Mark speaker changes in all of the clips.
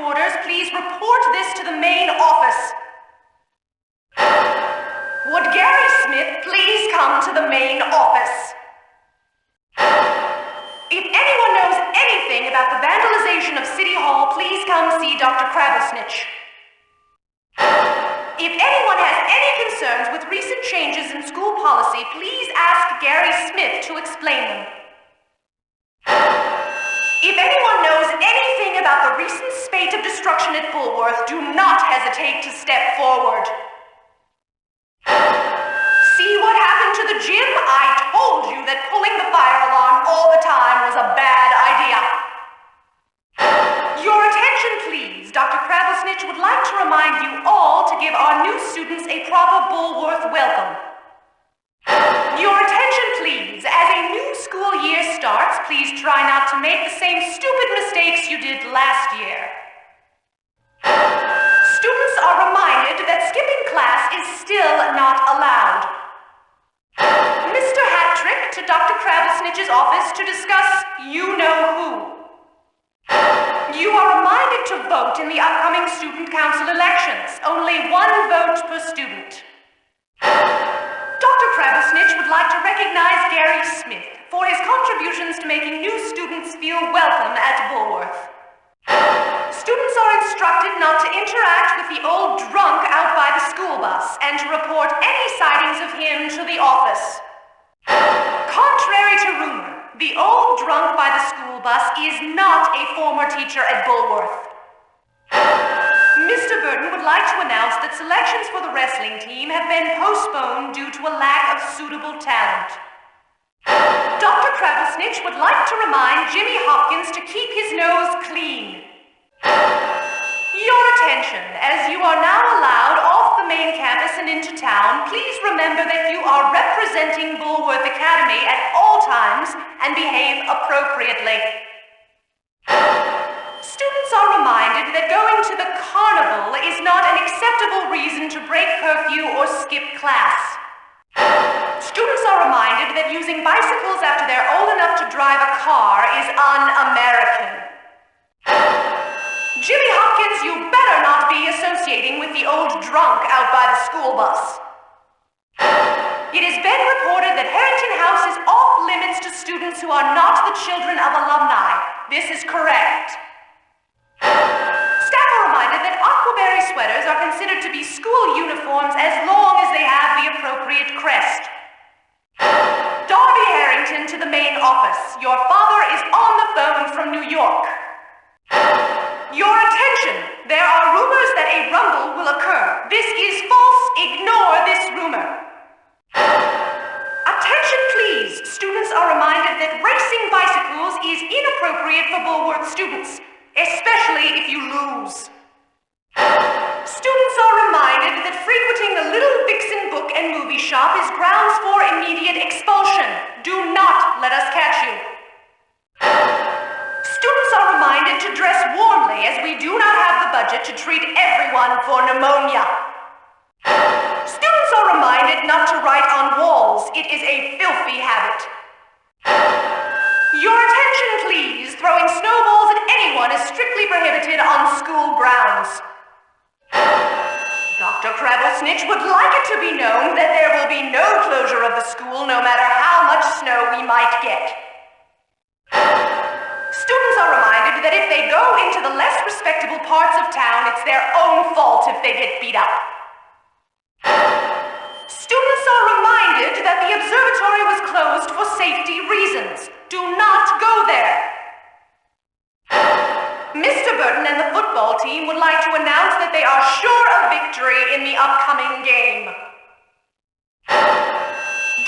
Speaker 1: orders, please report this to the main office. Would Gary Smith please come to the main office? If anyone knows anything about the vandalization of City Hall, please come see Dr. Crabblesnitch. If anyone has any concerns with recent changes in school policy, please ask Gary Smith to explain them. If anyone knows anything about the recent spate of destruction at Bullworth, do not hesitate to step forward. See what happened to the gym? I told you that pulling the fire alarm all the time was a bad idea. Your attention, please. Dr. Crabblesnitch would like to remind you all to give our new students a proper Bullworth welcome. Your attention, please. As a new school year starts, please try not to make the same stupid mistakes you did last year. Students are reminded that skipping class is still not allowed. Mr. Hattrick to Dr. Crabblesnitch's office to discuss you-know-who. You are reminded to vote in the upcoming student council elections. Only one vote per student. Dr. Crabblesnitch would like to recognize Gary Smith for his contributions to making new students feel welcome at Bullworth. Students are instructed not to interact with the old drunk out by the school bus and to report any sightings of him to the office. Contrary to rumor, the old drunk by the school bus is not a former teacher at Bullworth. Mr. Burton would like to announce that selections for the wrestling team have been postponed due to a lack of suitable talent. Dr. Crabblesnitch would like to remind Jimmy Hopkins to keep his nose clean. Your attention, as you are now allowed off the main campus and into town, please remember that you are representing Bullworth Academy at all times and behave appropriately. Students are reminded that going to the carnival is not an acceptable reason to break curfew or skip class. Students are reminded that using bicycles after they're old enough to drive a car is un-American. Jimmy Hopkins, you better not be associating with the old drunk out by the school bus. It has been reported that Harrington House is off limits to students who are not the children of alumni. This is correct. Staff are reminded that aquaberry sweaters are considered to be school uniforms as long as they have the appropriate crest. Darby Harrington to the main office. Your father is on the phone from New York. Your attention! There are rumors that a rumble will occur. This is false. Ignore this rumor. Attention, please. Students are reminded that racing bicycles is inappropriate for Bullworth students, especially if you lose. Students are reminded that frequenting the Little Vixen book and movie shop is grounds for immediate expulsion. Do not let us catch you. Students are reminded to dress warmly as we do not have the budget to treat everyone for pneumonia. Students are reminded not to write on walls. It is a filthy habit. Your attention, please. Throwing snowballs at anyone is strictly prohibited on school grounds. Dr. Crabblesnitch would like it to be known that there will be no closure of the school no matter how much snow we might get. Students are reminded that if they go into the less respectable parts of town, it's their own fault if they get beat up. Students are reminded that the observatory was closed for safety reasons. Do not go there. Mr. Burton and the football team would like to announce that they are sure of victory in the upcoming game.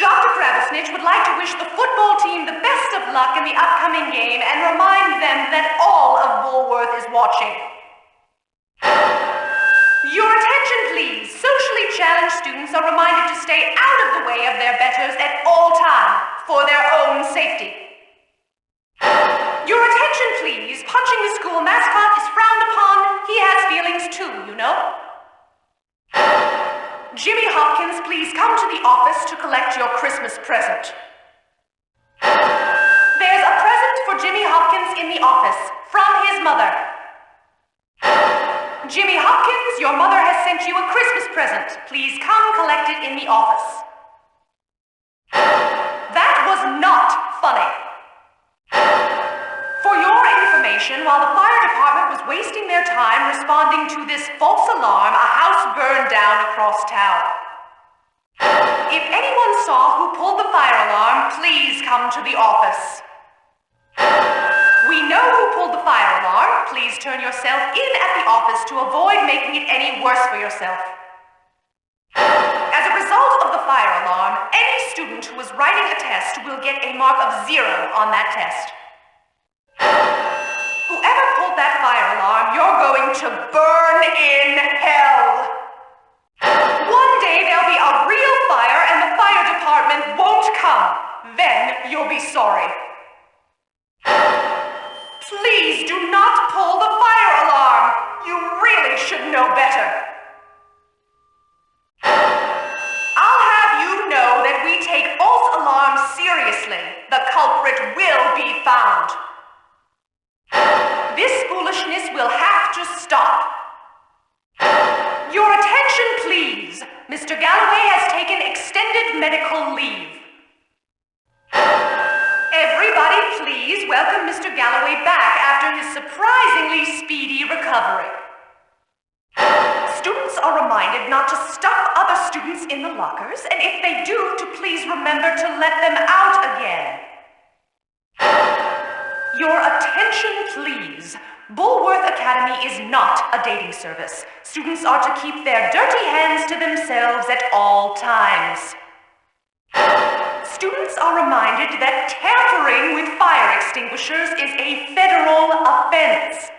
Speaker 1: Dr. Crabblesnitch would like to wish the football team the best of luck in the upcoming game and remind them that all of Bullworth is watching. Your attention, please. Socially challenged students are reminded to stay out of the way of their betters at all times for their own safety. Your attention, please. Punching the school mascot is frowned upon. He has feelings too, you know. Jimmy Hopkins, please come to the office to collect your Christmas present. There's a present for Jimmy Hopkins in the office from his mother. present, please come collect it in the office. That was not funny. For your information, while the fire department was wasting their time responding to this false alarm, a house burned down across town. If anyone saw who pulled the fire alarm, please come to the office. We know who pulled the fire alarm. Please turn yourself in at the office to avoid making it any worse for yourself. As a result of the fire alarm, any student who is writing a test will get a mark of 0 on that test. Whoever pulled that fire alarm, you're going to burn in hell. One day there'll be a real fire and the fire department won't come. Then you'll be sorry. Please do not pull the fire alarm. You really should know better. I'll have you know that we take false alarms seriously. The culprit will be found. This foolishness will have to stop. Your attention, please. Mr. Galloway has taken extended medical leave. Everybody, please welcome Mr. Galloway back after his surprisingly speedy recovery. Students are reminded not to stuff other students in the lockers, and if they do, to please remember to let them out again. Your attention, please. Bulworth Academy is not a dating service. Students are to keep their dirty hands to themselves at all times. Students are reminded that tampering with fire extinguishers is a federal offense.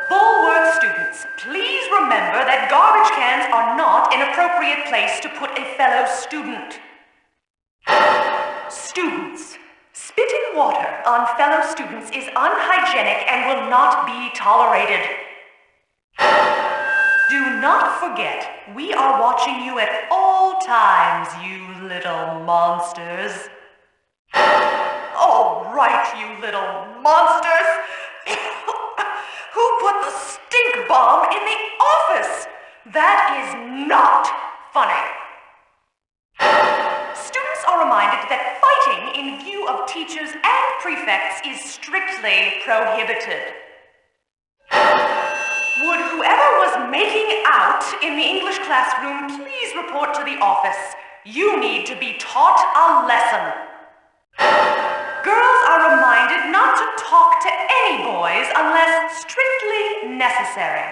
Speaker 1: Bulworth students, please remember that garbage cans are not an appropriate place to put a fellow student. Students, spitting water on fellow students is unhygienic and will not be tolerated. Do not forget, we are watching you at all times, you little monsters. All right, you little monsters. Who put the stink bomb in the office? That is not funny. Students are reminded that fighting in view of teachers and prefects is strictly prohibited. Would whoever was making out in the English classroom please report to the office? You need to be taught a lesson. Girls are reminded not to talk to any boys unless strictly necessary.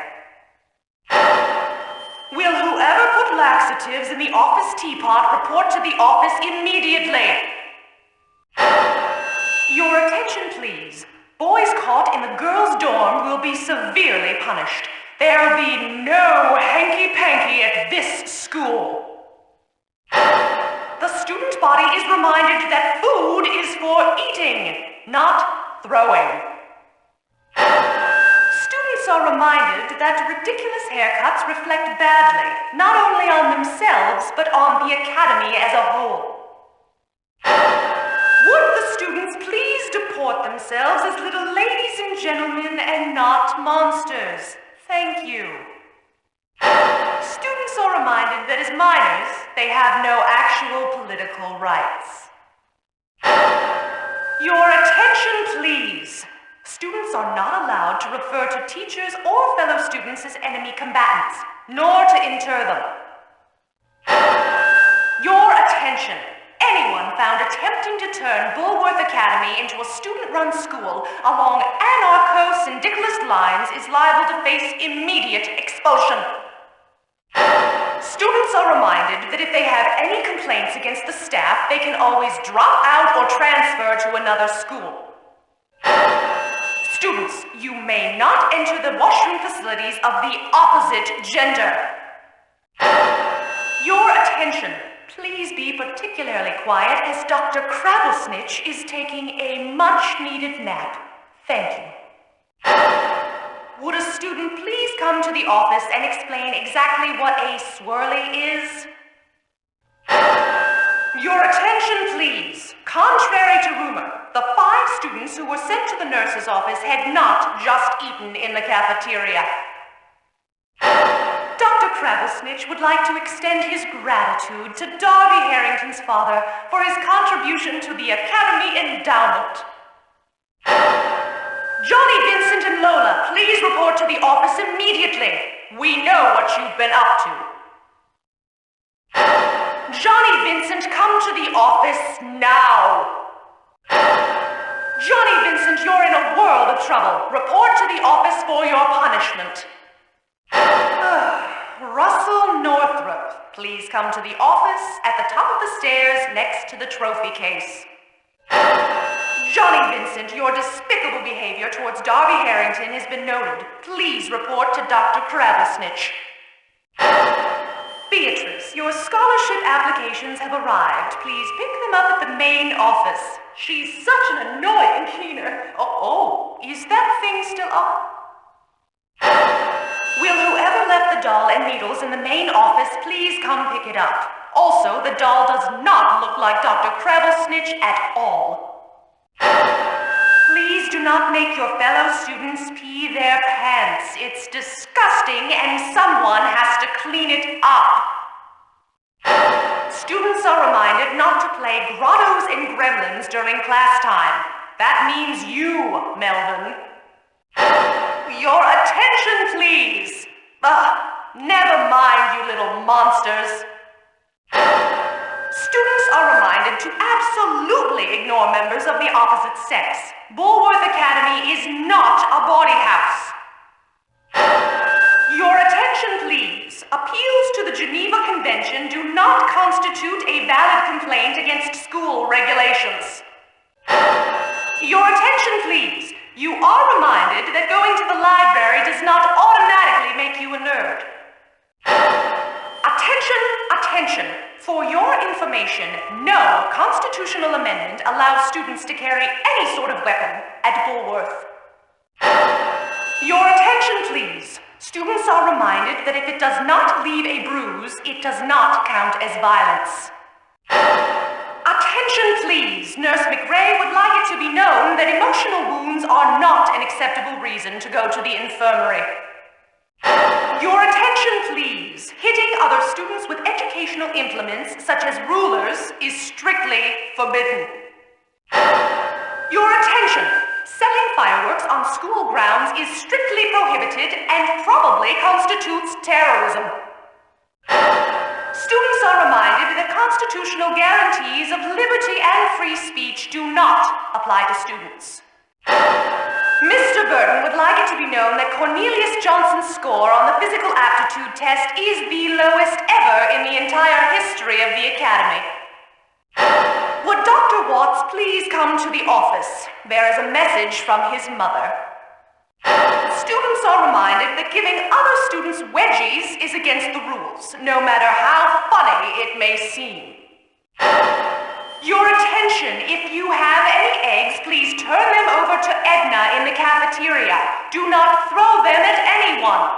Speaker 1: Will whoever put laxatives in the office teapot report to the office immediately? Your attention, please. Boys caught in the girls' dorm will be severely punished. There'll be no hanky-panky at this school. The student body is reminded that food is for eating, not throwing. Students are reminded that ridiculous haircuts reflect badly, not only on themselves, but on the academy as a whole. Would the students please deport themselves as little ladies and gentlemen and not monsters? Thank you. Students are reminded that as minors, they have no actual political rights. Your attention, please. Students are not allowed to refer to teachers or fellow students as enemy combatants, nor to inter them. Your attention. Anyone found attempting to turn Bulworth Academy into a student-run school along anarcho-syndicalist lines is liable to face immediate expulsion. Students are reminded that if they have any complaints against the staff, they can always drop out or transfer to another school. Students, you may not enter the washroom facilities of the opposite gender. Your attention. Please be particularly quiet as Dr. Crabblesnitch is taking a much-needed nap. Thank you. Would a student please come to the office and explain exactly what a swirly is? Your attention, please. Contrary to rumor, the 5 students who were sent to the nurse's office had not just eaten in the cafeteria. Dr. Crabblesnitch would like to extend his gratitude to Darby Harrington's father for his contribution to the Academy endowment. Johnny, Vincent, and Lola, please report to the office immediately. We know what you've been up to. Johnny, Vincent, come to the office now. Johnny, Vincent, you're in a world of trouble. Report to the office for your punishment. Russell Northrop, please come to the office at the top of the stairs next to the trophy case. Johnny, Vincent, your despicable behavior towards Darby Harrington has been noted. Please report to Dr. Crabblesnitch. Beatrice, your scholarship applications have arrived. Please pick them up at the main office. She's such an annoying cleaner. Oh, is that thing still up? Will whoever left the doll and needles in the main office please come pick it up? Also, the doll does not look like Dr. Crabblesnitch at all. Please do not make your fellow students pee their pants. It's disgusting and someone has to clean it up. Students are reminded not to play grottos and gremlins during class time. That means you, Melvin. Your attention, please. Never mind, you little monsters. Students are reminded to absolutely ignore members of the opposite sex. Bulworth Academy is not a boarding house. Your attention, please. Appeals to the Geneva Convention do not constitute a valid complaint against school regulations. Your attention, please. You are reminded that going to the library does not automatically make you a nerd. Attention, attention. For your information, no constitutional amendment allows students to carry any sort of weapon at Bulworth. Your attention, please. Students are reminded that if it does not leave a bruise, it does not count as violence. Attention, please. Nurse McRae would like it to be known that emotional wounds are not an acceptable reason to go to the infirmary. Your attention, please. Hitting other students with educational implements, such as rulers, is strictly forbidden. Your attention. Selling fireworks on school grounds is strictly prohibited and probably constitutes terrorism. Students are reminded that constitutional guarantees of liberty and free speech do not apply to students. Mr. Burton would like it to be known that Cornelius Johnson's score on the physical aptitude test is the lowest ever in the entire history of the Academy. Would Dr. Watts please come to the office? There is a message from his mother. Students are reminded that giving other students wedgies is against the rules, no matter how funny it may seem. Your attention, if you have any eggs, please turn them over to Edna in the cafeteria. Do not throw them at anyone.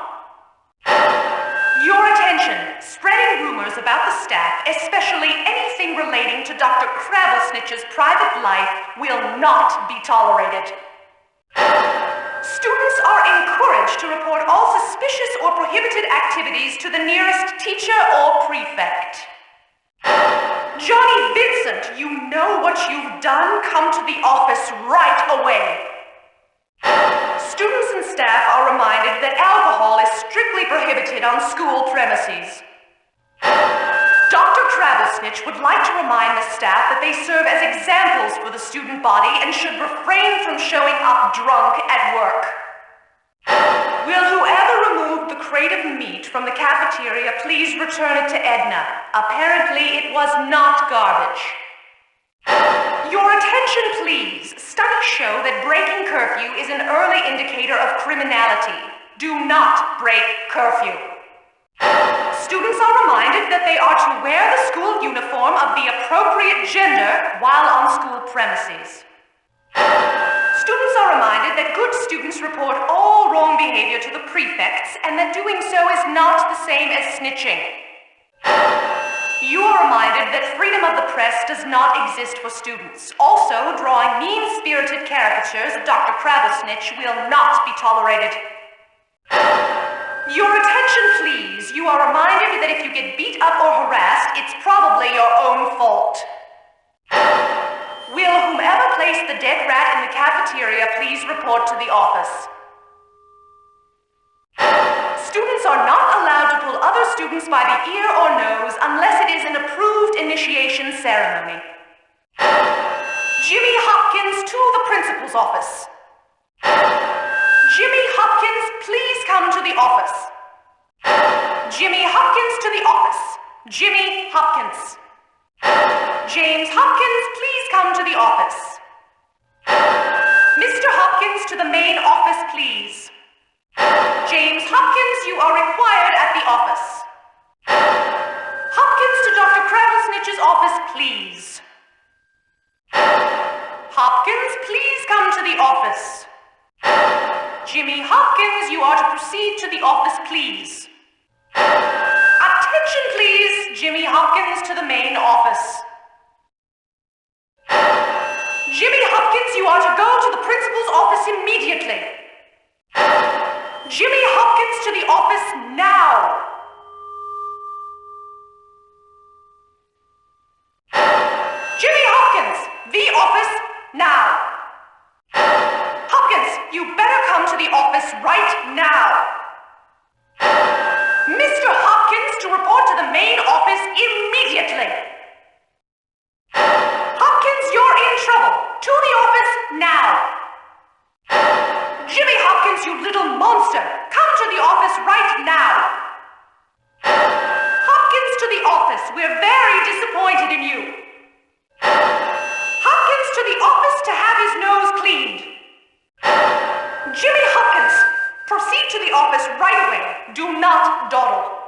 Speaker 1: Your attention, spreading rumors about the staff, especially anything relating to Dr. Crabblesnitch's private life, will not be tolerated. Students are encouraged to report all suspicious or prohibited activities to the nearest teacher or prefect. Johnny Vincent, you know what you've done? Come to the office right away. Students and staff are reminded that alcohol is strictly prohibited on school premises. Dr. Crabblesnitch would like to remind the staff that they serve as examples for the student body and should refrain from showing up drunk at work. Will whoever removed the crate of meat from the cafeteria please return it to Edna? Apparently it was not garbage. Your attention, please. Studies show that breaking curfew is an early indicator of criminality. Do not break curfew. Students are reminded that they are to wear the school uniform of the appropriate gender while on school premises. Students are reminded that good students report all wrong behavior to the prefects and that doing so is not the same as snitching. You are reminded that freedom of the press does not exist for students. Also, drawing mean-spirited caricatures of Dr. Crabblesnitch will not be tolerated. Your attention, please. You are reminded that if you get beat up or harassed, it's probably your own fault. Will whomever placed the dead rat in the cafeteria please report to the office? Students are not allowed to pull other students by the ear or nose unless it is an approved initiation ceremony. Jimmy Hopkins to the principal's office. Jimmy Hopkins, please come to the office. Jimmy Hopkins to the office. Jimmy Hopkins. James Hopkins, please come to the office. Mr. Hopkins to the main office, please. James Hopkins, you are required at the office. Hopkins to Dr. Kravelsnich's office, please. Hopkins, please come to the office. Jimmy Hopkins, you are to proceed to the office, please. Attention, please. Jimmy Hopkins to the main office. Jimmy Hopkins, you are to go to the principal's office immediately. Jimmy Hopkins to the office now. Jimmy Hopkins, the office now. Hopkins, you better come to the office right now. Mr. Hopkins to report to the main office immediately. Hopkins, you're in trouble. To the office now. Jimmy Hopkins, you little monster. Come to the office right now. Hopkins to the office. We're very disappointed in you. Hopkins to the office to have his nose cleaned. Jimmy Hopkins, proceed to the office right away. Do not dawdle.